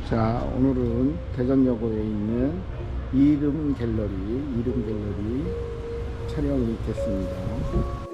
자, 오늘은 대전여고에 있는 이름 갤러리 촬영이 있겠습니다.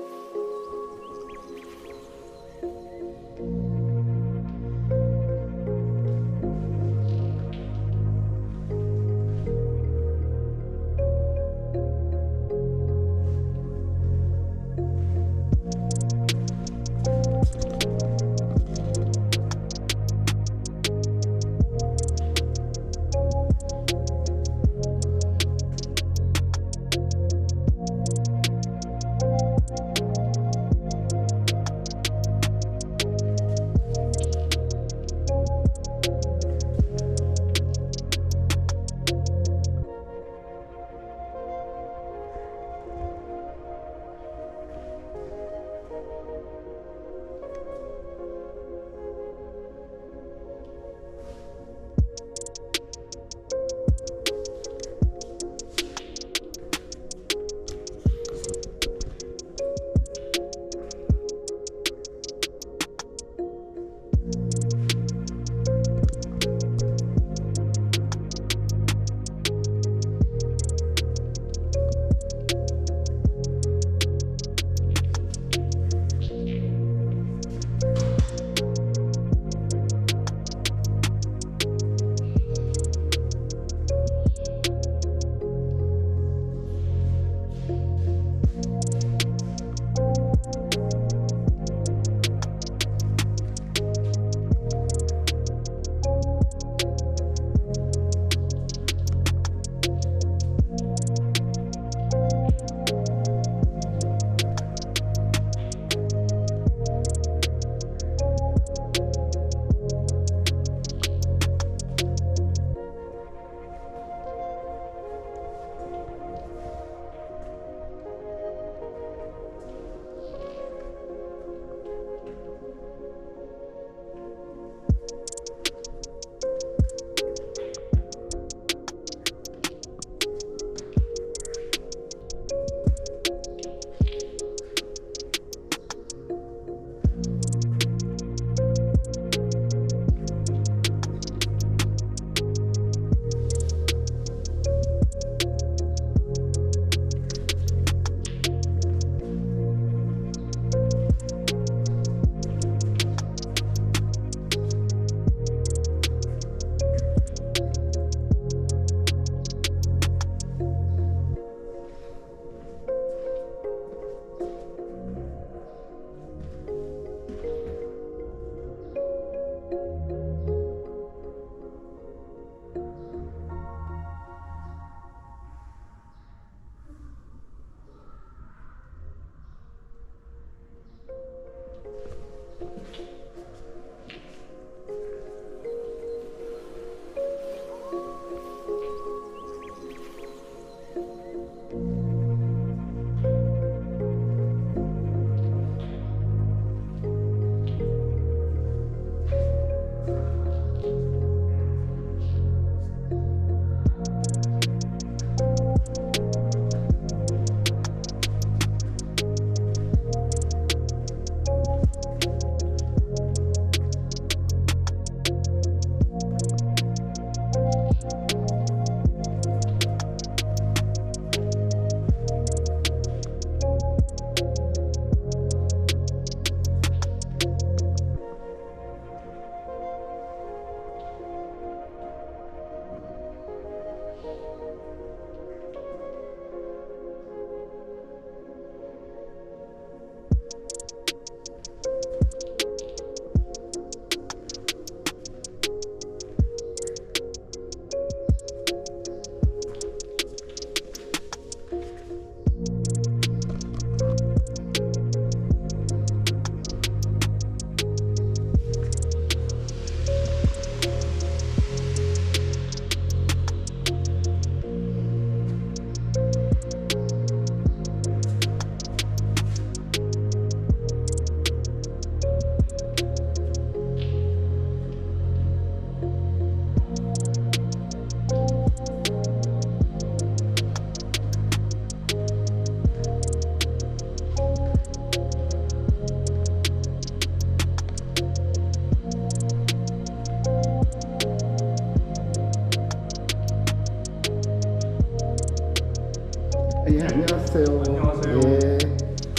예, 안녕하세요. 안녕하세요. 예,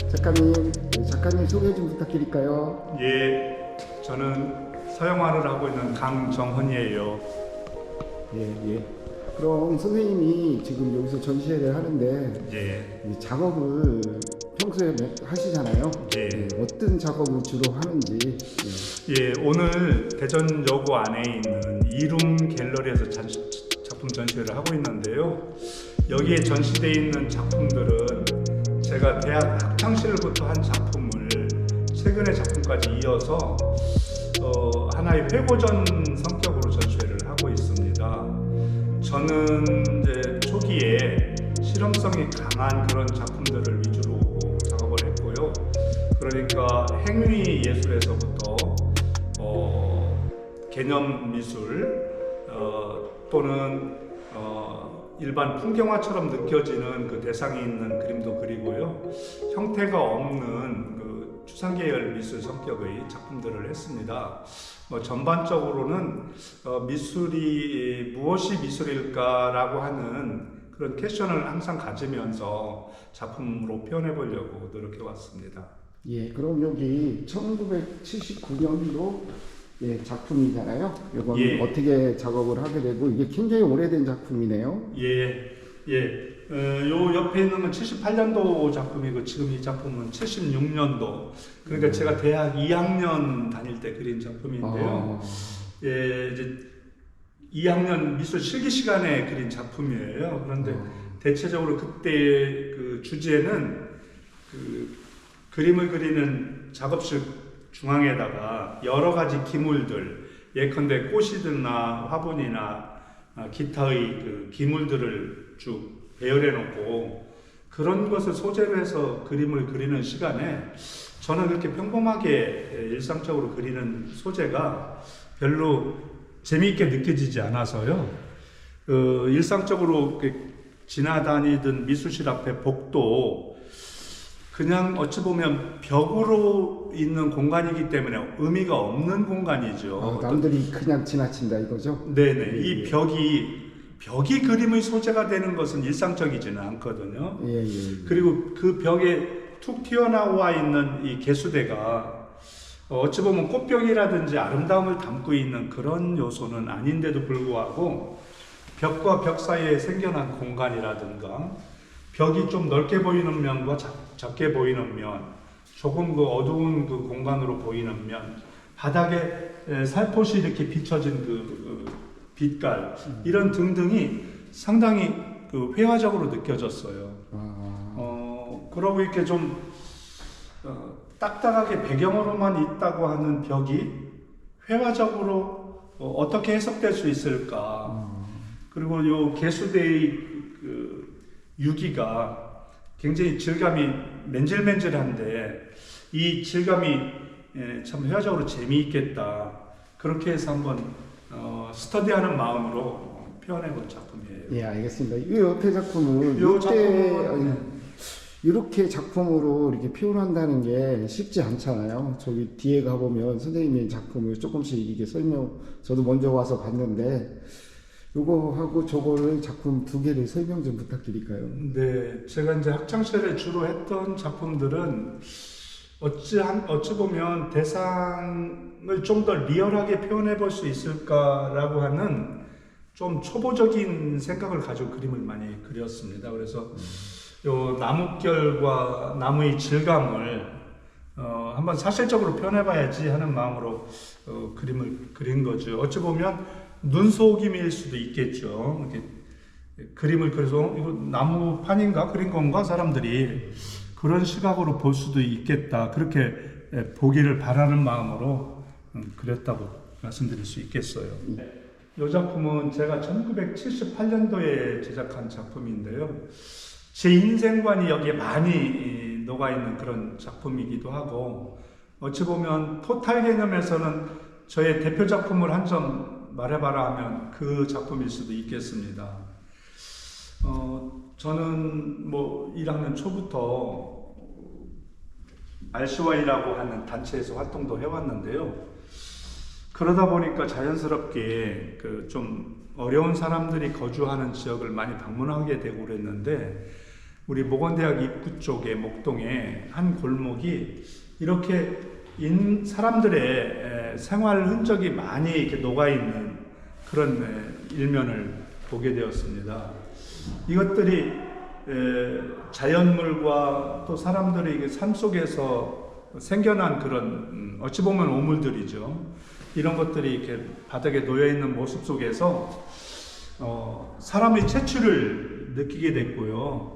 작가님 소개 좀 부탁드릴까요? 예, 저는 서영화를 하고 있는 강정헌이에요. 예. 그럼 선생님이 지금 여기서 전시회를 하는데 예, 이 작업을 평소에 하시잖아요. 예. 어떤 작업을 주로 하는지. 예, 오늘 대전여고 안에 있는 이룸 갤러리에서 작품 전시회를 하고 있는데요. 여기에 전시되어 있는 작품들은 제가 대학 학창시절부터 한 작품을 최근의 작품까지 이어서 하나의 회고전 성격으로 전시회를 하고 있습니다. 저는 이제 초기에 실험성이 강한 그런 작품들을 위주로 작업을 했고요. 그러니까 행위 예술에서부터 개념 미술 또는 일반 풍경화처럼 느껴지는 그 대상이 있는 그림도 그리고요. 형태가 없는 그 추상계열 미술 성격의 작품들을 했습니다. 전반적으로는 미술이 무엇이 미술일까라고 하는 그런 퀘션을 항상 가지면서 작품으로 표현해 보려고 노력해 왔습니다. 예, 그럼 여기 1979년도 작품이잖아요. 이건 예. 어떻게 작업을 하게 되고 이게 굉장히 오래된 작품이네요. 요 옆에 있는 건 78년도 작품이고 지금 이 작품은 76년도. 그러니까 제가 대학 2학년 다닐 때 그린 작품인데요. 예, 이제 2학년 미술 실기 시간에 그린 작품이에요. 그런데 대체적으로 그때 그 주제는 그 그림을 그리는 작업실 중앙에다가 여러 가지 기물들, 예컨대 꽃이나 화분이나 기타의 그 기물들을 쭉 배열해 놓고 그런 것을 소재로 해서 그림을 그리는 시간에 저는 그렇게 평범하게 일상적으로 그리는 소재가 별로 재미있게 느껴지지 않아서요. 일상적으로 지나다니던 미술실 앞에 복도 그냥 어찌 보면 벽으로 있는 공간이기 때문에 의미가 없는 공간이죠. 남들이 그냥 지나친다 이거죠? 네네. 이 벽이 그림의 소재가 되는 것은 일상적이지는 않거든요. 예. 그리고 그 벽에 툭 튀어나와 있는 이 개수대가 어찌 보면 꽃병이라든지 아름다움을 담고 있는 그런 요소는 아닌데도 불구하고 벽과 벽 사이에 생겨난 공간이라든가 벽이 좀 넓게 보이는 면과 작게 보이는 면, 조금 그 어두운 그 공간으로 보이는 면, 바닥에 살포시 이렇게 비춰진 그 빛깔, 이런 등등이 상당히 그 회화적으로 느껴졌어요. 그러고 이렇게 좀 딱딱하게 배경으로만 있다고 하는 벽이 회화적으로 어떻게 해석될 수 있을까? 그리고 요 개수대의 그 유기가 굉장히 질감이 맨질맨질한데 이 질감이 참 회화적으로 재미있겠다. 그렇게 해서 한번 스터디하는 마음으로 표현해본 작품이에요. 예, 알겠습니다. 이 옆에 작품은 이렇게 작품으로 이렇게 표현한다는 게 쉽지 않잖아요. 저기 뒤에 가보면 선생님의 작품을 조금씩 이게 저도 먼저 와서 봤는데 요거하고 저거를 작품 두 개를 설명 좀 부탁드릴까요? 네, 제가 이제 학창시절에 주로 했던 작품들은 어찌 보면 대상을 좀 더 리얼하게 표현해 볼 수 있을까라고 하는 좀 초보적인 생각을 가지고 그림을 많이 그렸습니다. 그래서 요 나뭇결과 나무의 질감을 한번 사실적으로 표현해봐야지 하는 마음으로 그림을 그린 거죠. 어찌 보면 눈속임일 수도 있겠죠. 이렇게 그림을 그려서 이거 나무판인가 그린 건가 사람들이 그런 시각으로 볼 수도 있겠다. 그렇게 보기를 바라는 마음으로 그렸다고 말씀드릴 수 있겠어요. 이 작품은 제가 1978년도에 제작한 작품인데요. 제 인생관이 여기에 많이 녹아있는 그런 작품이기도 하고 어찌 보면 토탈 개념에서는 저의 대표 작품을 한 점 말해봐라 하면 그 작품일 수도 있겠습니다. 저는 1학년 초부터 RCY라고 하는 단체에서 활동도 해왔는데요. 그러다 보니까 자연스럽게 좀 어려운 사람들이 거주하는 지역을 많이 방문하게 되고 그랬는데 우리 모건대학 입구 쪽에 목동에 한 골목이 이렇게 사람들의 생활 흔적이 많이 이렇게 녹아 있는 그런 일면을 보게 되었습니다. 이것들이 자연물과 또 사람들의 삶 속에서 생겨난 그런 어찌 보면 오물들이죠. 이런 것들이 이렇게 바닥에 놓여 있는 모습 속에서 사람의 채취를 느끼게 됐고요.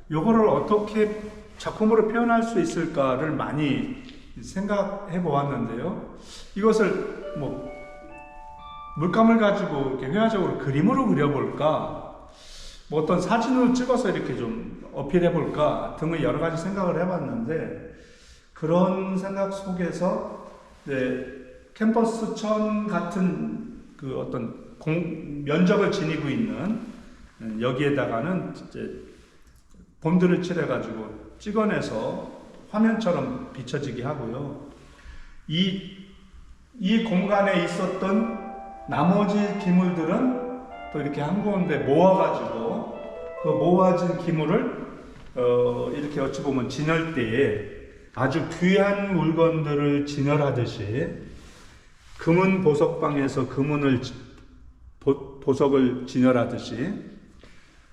요거를 어떻게 작품으로 표현할 수 있을까를 많이 생각해 보았는데요. 이것을 뭐 물감을 가지고 이렇게 회화적으로 그림으로 그려볼까, 뭐 어떤 사진으로 찍어서 이렇게 좀 어필해 볼까 등의 여러 가지 생각을 해봤는데, 그런 생각 속에서 캠퍼스천 같은 그 어떤 면적을 지니고 있는 여기에다가는 이제 본드를 칠해가지고 찍어내서 화면처럼 비춰지게 하고요. 이 공간에 있었던 나머지 기물들은 또 이렇게 한 군데 모아가지고 그 모아진 기물을 이렇게 어찌 보면 진열대에 아주 귀한 물건들을 진열하듯이 금은 보석방에서 보석을 진열하듯이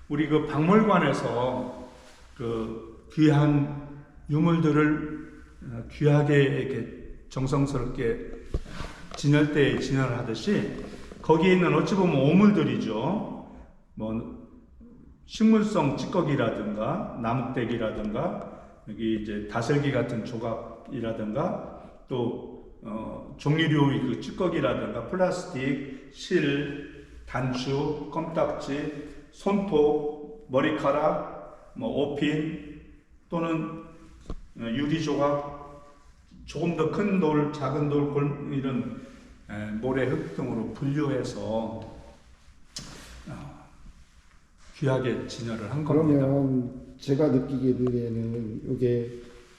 우리 그 박물관에서 그 귀한 유물들을 귀하게 이렇게 정성스럽게 진열대에 진열하듯이 거기에 있는 어찌 보면 오물들이죠. 뭐 식물성 찌꺼기라든가 나뭇대기라든가 여기 이제 다슬기 같은 조각이라든가 또 종이류의 그 찌꺼기라든가 플라스틱, 실, 단추, 껌딱지, 손톱, 머리카락, 뭐 오핀 또는 유리 조각, 조금 더 큰 돌, 작은 돌, 이런 모래, 흙 등으로 분류해서 귀하게 진열을 한 겁니다. 그러면 제가 느끼기에는 이게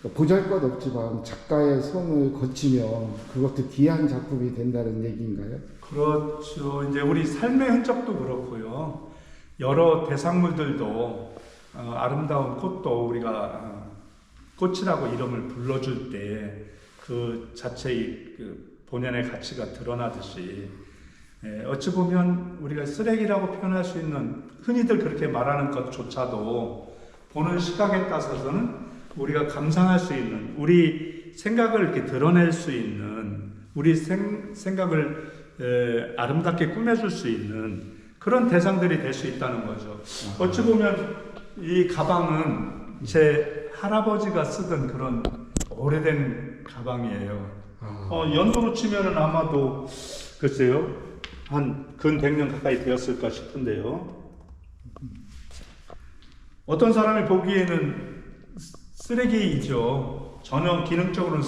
보잘것없지만 작가의 손을 거치면 그것도 귀한 작품이 된다는 얘기인가요? 그렇죠. 이제 우리 삶의 흔적도 그렇고요. 여러 대상물들도 아름다운 꽃도 우리가 꽃이라고 이름을 불러줄 때 그 자체의 그 본연의 가치가 드러나듯이 어찌 보면 우리가 쓰레기라고 표현할 수 있는 흔히들 그렇게 말하는 것조차도 보는 시각에 따라서는 우리가 감상할 수 있는 우리 생각을 이렇게 드러낼 수 있는 우리 생각을 아름답게 꾸며줄 수 있는 그런 대상들이 될 수 있다는 거죠. 어찌 보면 이 가방은 제 할아버지가 쓰던 그런 오래된 가방이에요. 연도로 치면은 아마도 글쎄요 한 근 100년 가까이 되었을까 싶은데요. 어떤 사람이 보기에는 쓰레기이죠. 전혀 기능적으로는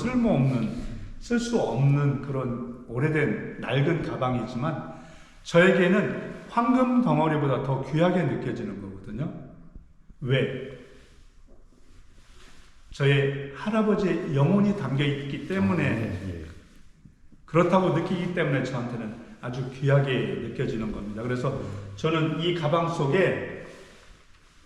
쓸 수 없는 그런 오래된 낡은 가방이지만 저에게는 황금 덩어리보다 더 귀하게 느껴지는 거거든요. 왜? 저의 할아버지의 영혼이 담겨 있기 때문에 그렇다고 느끼기 때문에 저한테는 아주 귀하게 느껴지는 겁니다. 그래서 저는 이 가방 속에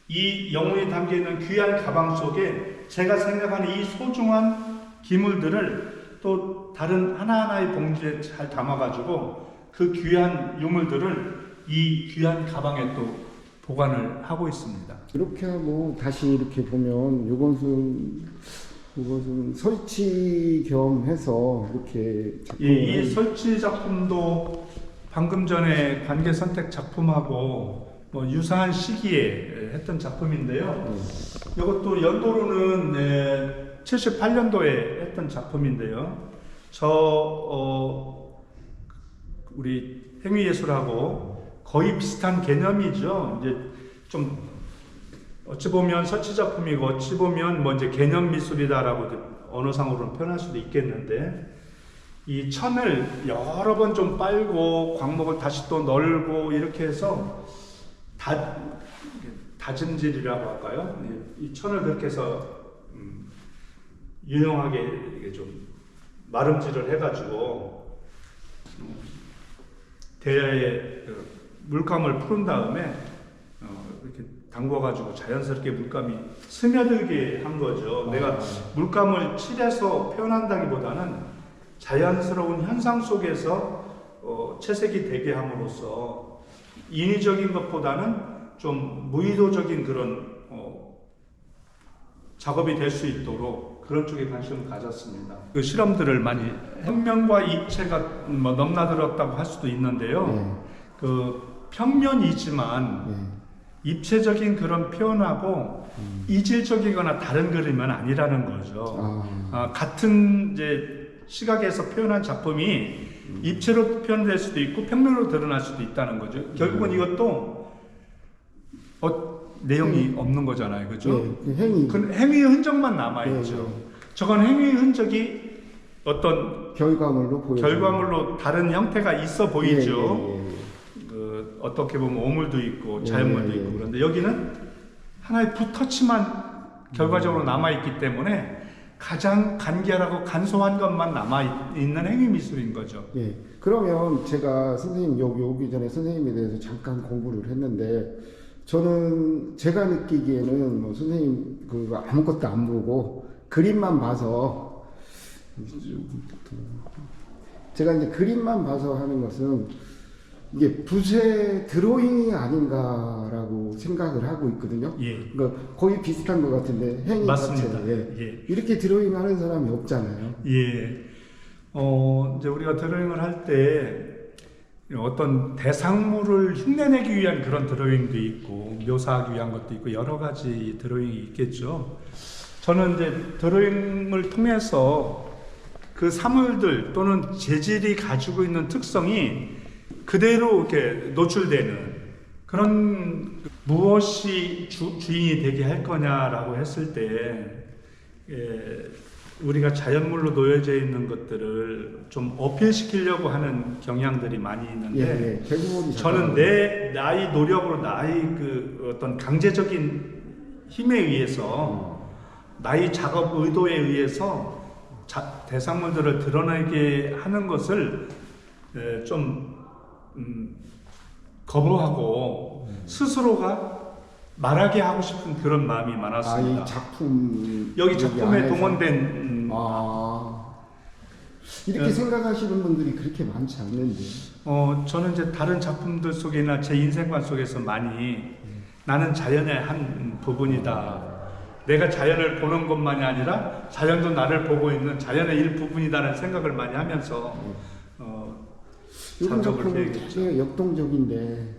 이 영혼이 담겨 있는 귀한 가방 속에 제가 생각하는 이 소중한 기물들을 또 다른 하나하나의 봉지에 잘 담아가지고 그 귀한 유물들을 이 귀한 가방에 또 보관을 하고 있습니다. 이렇게 하고 다시 이렇게 보면 이것은 설치 겸 해서 이렇게 이 설치 작품도 방금 전에 관계 선택 작품하고 뭐 유사한 시기에 했던 작품인데요. 이것도 연도로는 78년도에 했던 작품인데요. 우리 행위예술하고 거의 비슷한 개념이죠. 이제 좀 어찌 보면 설치 작품이고 어찌 보면 뭐 이제 개념 미술이다라고 언어상으로는 표현할 수도 있겠는데 이 천을 여러 번 좀 빨고 광목을 다시 또 널고 이렇게 해서 다짐질이라고 할까요? 이 천을 그렇게 해서 유용하게 이게 좀 마름질을 해가지고 대야에 물감을 푸른 다음에 이렇게 담궈가지고 자연스럽게 물감이 스며들게 한 거죠. 내가 물감을 칠해서 표현한다기보다는 자연스러운 현상 속에서 채색이 되게 함으로써 인위적인 것보다는 좀 무의도적인 그런 작업이 될 수 있도록 그런 쪽에 관심을 가졌습니다. 그 실험들을 많이 평면과 입체가 뭐 넘나들었다고 할 수도 있는데요. 네. 그 평면이지만 네. 입체적인 그런 표현하고 이질적이거나 다른 그림은 아니라는 거죠. 같은 이제 시각에서 표현한 작품이 입체로 표현될 수도 있고 평면으로 드러날 수도 있다는 거죠. 결국은 이것도 내용이 없는 거잖아요, 그죠? 네, 그 행위. 그 행위의 흔적만 남아 있죠. 네, 네. 저건 행위의 흔적이 어떤 결과물로 다른 형태가 있어 보이죠. 예, 예, 예. 어떻게 보면 오물도 있고 예, 자연물도 예, 있고 예. 그런데 여기는 하나의 붓터치만 결과적으로 남아 있기 때문에 가장 간결하고 간소한 것만 남아 있는 행위 미술인 거죠. 예. 그러면 제가 선생님 여기 오기 전에 선생님에 대해서 잠깐 공부를 했는데 저는 제가 느끼기에는 뭐 선생님 그 아무것도 안 보고 그림만 봐서 제가 이제 그림만 봐서 하는 것은 이게 붓의 드로잉이 아닌가라고 생각을 하고 있거든요. 예. 그러니까 거의 비슷한 것 같은데 행위 맞습니다. 자체에 예. 이렇게 드로잉하는 사람이 없잖아요. 예. 이제 우리가 드로잉을 할 때 어떤 대상물을 흉내내기 위한 그런 드로잉도 있고 묘사하기 위한 것도 있고 여러 가지 드로잉이 있겠죠. 저는 이제 드로잉을 통해서 그 사물들 또는 재질이 가지고 있는 특성이 그대로 이렇게 노출되는 그런 무엇이 주인이 되게 할 거냐라고 했을 때 우리가 자연물로 놓여져 있는 것들을 좀 어필시키려고 하는 경향들이 많이 있는데 대부분이 저는 나의 노력으로 나의 그 어떤 강제적인 힘에 의해서 나의 작업 의도에 의해서 대상물들을 드러내게 하는 것을 좀 거부하고 스스로가 말하게 하고 싶은 그런 마음이 많았습니다. 이 작품 여기 작품에 안에서? 동원된 이렇게 생각하시는 분들이 그렇게 많지 않는데. 저는 이제 다른 작품들 속이나 제 인생관 속에서 많이 나는 자연의 한 부분이다. 내가 자연을 보는 것만이 아니라 자연도 나를 보고 있는 자연의 일부분이다는 생각을 많이 하면서 이런 작업을 작품은 계획했죠. 되게 역동적인데.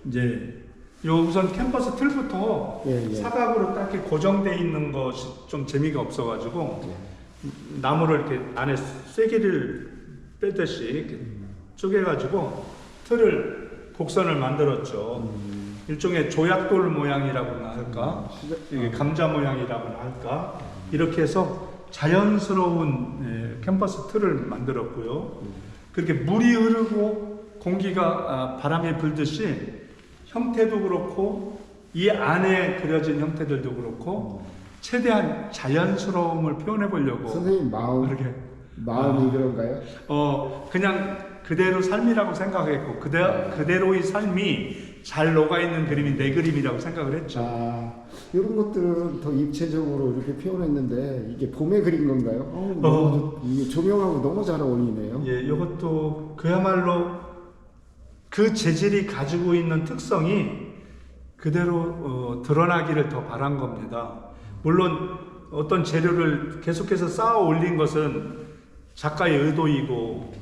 이제 우선 캔버스 틀부터 사각으로 딱 이렇게 고정되어 있는 것이 좀 재미가 없어가지고 나무를 이렇게 안에 쐐기를 빼듯이 이렇게 쪼개가지고 틀을 곡선을 만들었죠. 일종의 조약돌 모양이라고나 할까, 이게 감자 모양이라고나 할까, 이렇게 해서 자연스러운 캔버스 틀을 만들었고요. 그렇게 물이 흐르고 공기가 바람에 불듯이 형태도 그렇고 이 안에 그려진 형태들도 그렇고 최대한 자연스러움을 표현해 보려고 선생님 마음이 그런가요? 그냥 그대로 삶이라고 생각했고 그대로의 삶이 잘 녹아있는 그림이 내 그림이라고 생각을 했죠. 이런 것들은 더 입체적으로 이렇게 표현했는데 이게 봄에 그린 건가요? 이게 조명하고 너무 잘 어울리네요. 예, 이것도 그야말로 그 재질이 가지고 있는 특성이 그대로 드러나기를 더 바란 겁니다. 물론 어떤 재료를 계속해서 쌓아 올린 것은 작가의 의도이고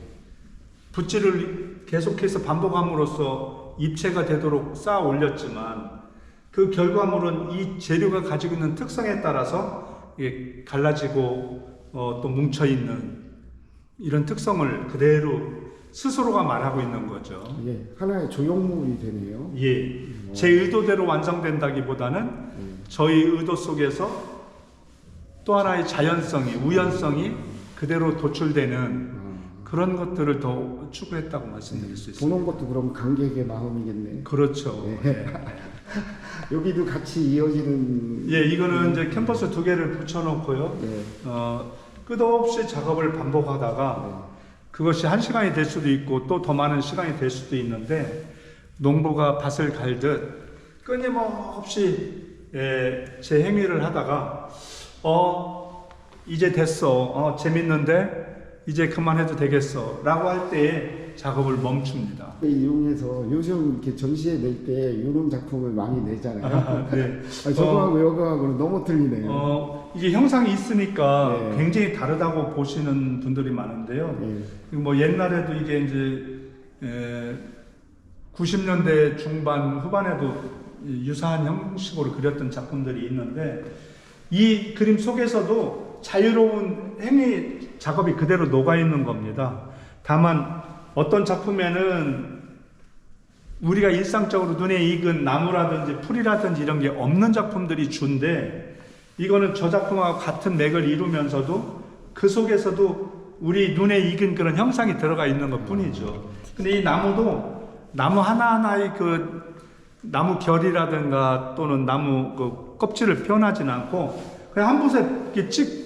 붓질을 계속해서 반복함으로써 입체가 되도록 쌓아 올렸지만 그 결과물은 이 재료가 가지고 있는 특성에 따라서 갈라지고 또 뭉쳐있는 이런 특성을 그대로 스스로가 말하고 있는 거죠. 하나의 조형물이 되네요. 제 의도대로 완성된다기보다는 저희 의도 속에서 또 하나의 자연성이, 우연성이 그대로 도출되는 그런 것들을 더 추구했다고 말씀드릴 수 있습니다. 보는 것도 그럼 관객의 마음이겠네. 그렇죠. 여기도 같이 이어지는. 이거는 이제 캔버스 2개를 붙여놓고요. 끝없이 작업을 반복하다가 그것이 1시간이 될 수도 있고 또 더 많은 시간이 될 수도 있는데 농부가 밭을 갈듯 끊임없이 제 행위를 하다가 이제 됐어, 재밌는데 이제 그만해도 되겠어 라고 할 때에 작업을 멈춥니다. 이용해서 요즘 이렇게 전시회 낼 때 이런 작품을 많이 내잖아요. 네. 저거하고 여거하고는 너무 틀리네요. 이게 형상이 있으니까 네. 굉장히 다르다고 보시는 분들이 많은데요. 네. 뭐 옛날에도 이게 이제 90년대 중반 후반에도 유사한 형식으로 그렸던 작품들이 있는데 이 그림 속에서도 자유로운 행위 작업이 그대로 녹아 있는 겁니다. 다만 어떤 작품에는 우리가 일상적으로 눈에 익은 나무라든지 풀이라든지 이런 게 없는 작품들이 준데 이거는 저 작품하고 같은 맥을 이루면서도 그 속에서도 우리 눈에 익은 그런 형상이 들어가 있는 것 뿐이죠. 근데 이 나무도 나무 하나하나의 그 나무 결이라든가 또는 나무 그 껍질을 표현하진 않고 그냥 한 붓에 이렇게 찍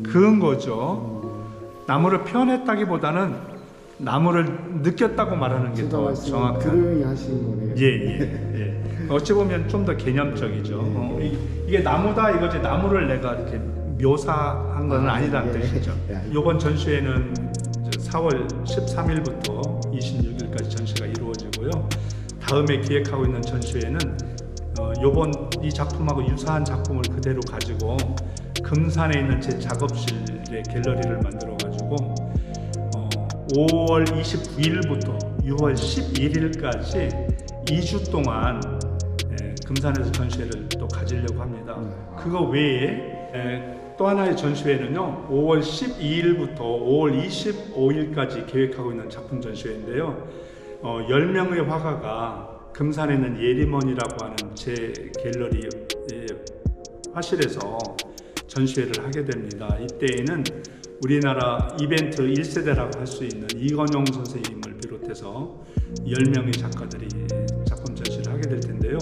그은 거죠. 나무를 표현했다기보다는 나무를 느꼈다고 말하는 게 더 정확한. 드로잉 하시는 거네요. 예. 어찌 보면 좀 더 개념적이죠. 이게 나무다 이거지 나무를 내가 이렇게 묘사한 건 아니라는 뜻이죠. 이번 전시회는 4월 13일부터 26일까지 전시가 이루어지고요. 다음에 기획하고 있는 전시회는 요번 이 작품하고 유사한 작품을 그대로 가지고 금산에 있는 제 작업실의 갤러리를 만들어 가지고 5월 29일부터 6월 11일까지 2주 동안 금산에서 전시회를 또 가지려고 합니다. 그거 외에 또 하나의 전시회는요 5월 12일부터 5월 25일까지 계획하고 있는 작품 전시회인데요 10명의 화가가 금산에 있는 예리먼이라고 하는 제 갤러리 화실에서 전시회를 하게 됩니다. 이때에는 우리나라 이벤트 1세대라고 할 수 있는 이건용 선생님을 비롯해서 10명의 작가들이 작품 전시를 하게 될 텐데요.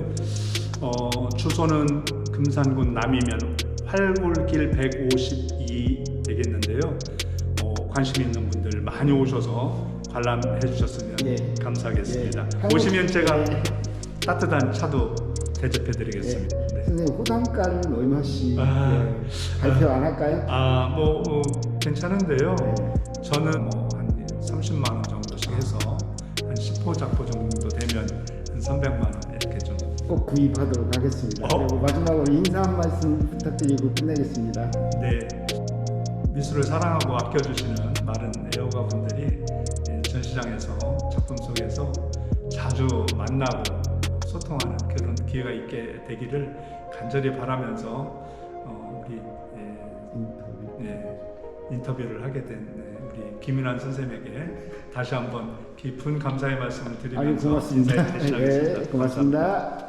주소는 금산군 남이면 활골길 152 되겠는데요. 관심 있는 분들 많이 오셔서 관람해 주셨으면 감사하겠습니다. 오시면 제가 따뜻한 차도 대접해 드리겠습니다. 선생님 호담가는 얼마씩 발표 안 할까요? 뭐 괜찮은데요. 저는 한 30만 원 정도씩 해서 한 10호 작품 정도 되면 한 300만 원 이렇게 좀 꼭 구입하도록 하겠습니다. 그리고 마지막으로 인사 한 말씀 부탁드리고 끝내겠습니다. 네, 미술을 사랑하고 아껴주시는 많은 애호가분들이 전시장에서 작품 속에서 자주 만나고 소통하는 그런 기회가 있게 되기를 간절히 바라면서 우리 인터뷰를 하게 된 우리 김윤환 선생님에게 다시 한번 깊은 감사의 말씀을 드리면서 고맙습니다. 인사드리겠습니다. 고맙습니다.